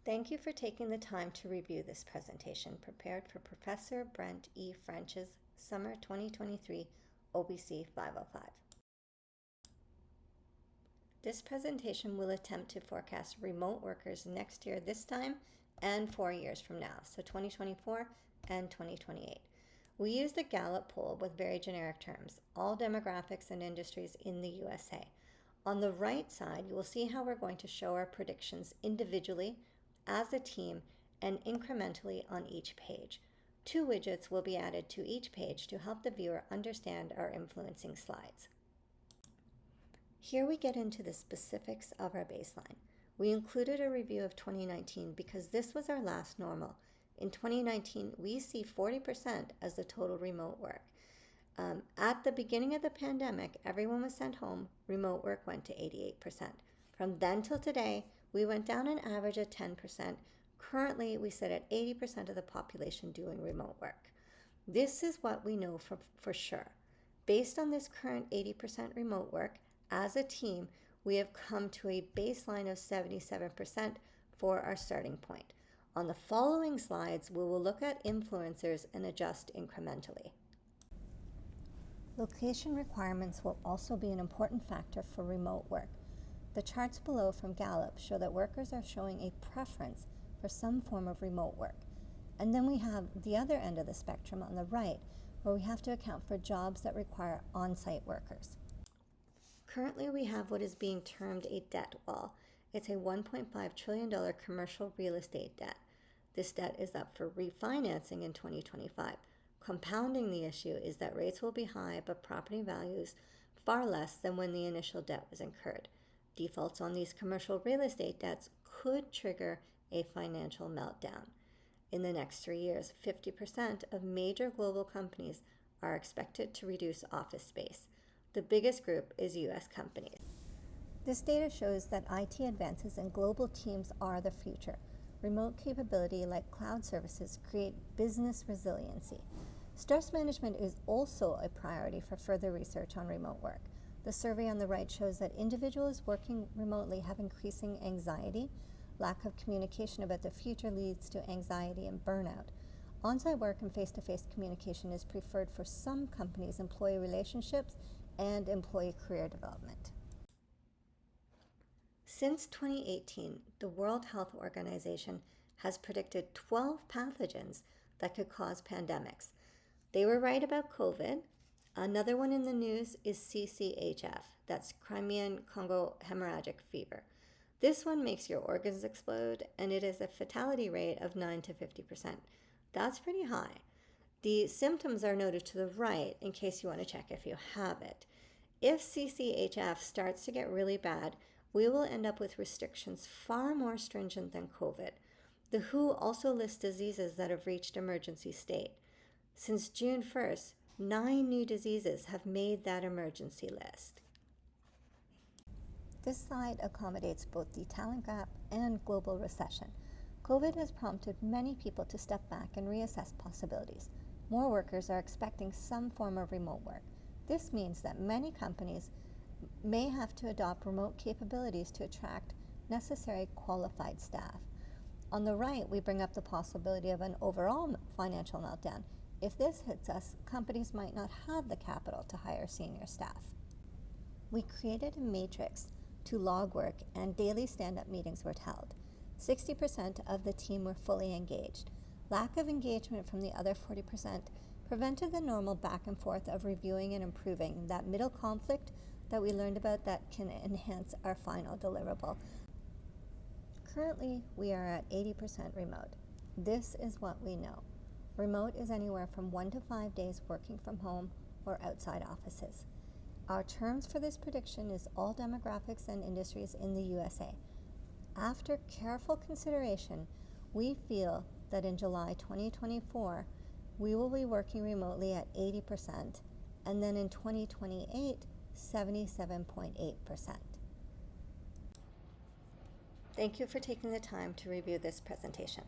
Thank you for taking the time to review this presentation prepared for Professor Brent E. French's Summer 2023 OBC 505. This presentation will attempt to forecast remote workers next year this time and 4 years from now, so 2024 and 2028. We use the Gallup poll with very generic terms, all demographics and industries in the USA. On the right side, you will see how we're going to show our predictions individually, as a team, and incrementally on each page. 2 widgets will be added to each page to help the viewer understand our influencing slides. Here we get into the specifics of our baseline. We included a review of 2019 because this was our last normal. In 2019, we see 40% as the total remote work. At the beginning of the pandemic, everyone was sent home. Remote work went to 88%. From then till today, we went down an average of 10%. Currently, we sit at 80% of the population doing remote work. This is what we know for sure. Based on this current 80% remote work, as a team, we have come to a baseline of 77% for our starting point. On the following slides, we will look at influencers and adjust incrementally. Location requirements will also be an important factor for remote work. The charts below from Gallup show that workers are showing a preference for some form of remote work. And then we have the other end of the spectrum on the right, where we have to account for jobs that require on-site workers. Currently, we have what is being termed a debt wall. It's a $1.5 trillion commercial real estate debt. This debt is up for refinancing in 2025. Compounding the issue is that rates will be high, but property values far less than when the initial debt was incurred. Defaults on these commercial real estate debts could trigger a financial meltdown. In the next 3 years, 50% of major global companies are expected to reduce office space. The biggest group is U.S. companies. This data shows that IT advances and global teams are the future. Remote capability like cloud services create business resiliency. Stress management is also a priority for further research on remote work. The survey on the right shows that individuals working remotely have increasing anxiety. Lack of communication about the future leads to anxiety and burnout. On-site work and face-to-face communication is preferred for some companies' employee relationships and employee career development. Since 2018, the World Health Organization has predicted 12 pathogens that could cause pandemics. They were right about COVID. Another one in the news is CCHF, that's Crimean Congo hemorrhagic fever. This one makes your organs explode, and it is a fatality rate of 9 to 50%. That's pretty high. The symptoms are noted to the right in case you want to check if you have it. If CCHF starts to get really bad, we will end up with restrictions far more stringent than COVID. The WHO also lists diseases that have reached emergency state. Since June 1st, 9 new diseases have made that emergency list. This slide accommodates both the talent gap and global recession. COVID has prompted many people to step back and reassess possibilities. More workers are expecting some form of remote work. This means that many companies may have to adopt remote capabilities to attract necessary qualified staff. On the right, we bring up the possibility of an overall financial meltdown. If this hits us, companies might not have the capital to hire senior staff. We created a matrix to log work, and daily stand-up meetings were held. 60% of the team were fully engaged. Lack of engagement from the other 40% prevented the normal back and forth of reviewing and improving that middle conflict that we learned about that can enhance our final deliverable. Currently, we are at 80% remote. This is what we know. Remote is anywhere from 1 to 5 days working from home or outside offices. Our terms for this prediction is all demographics and industries in the USA. After careful consideration, we feel that in July 2024, we will be working remotely at 80%, and then in 2028, 77.8%. Thank you for taking the time to review this presentation.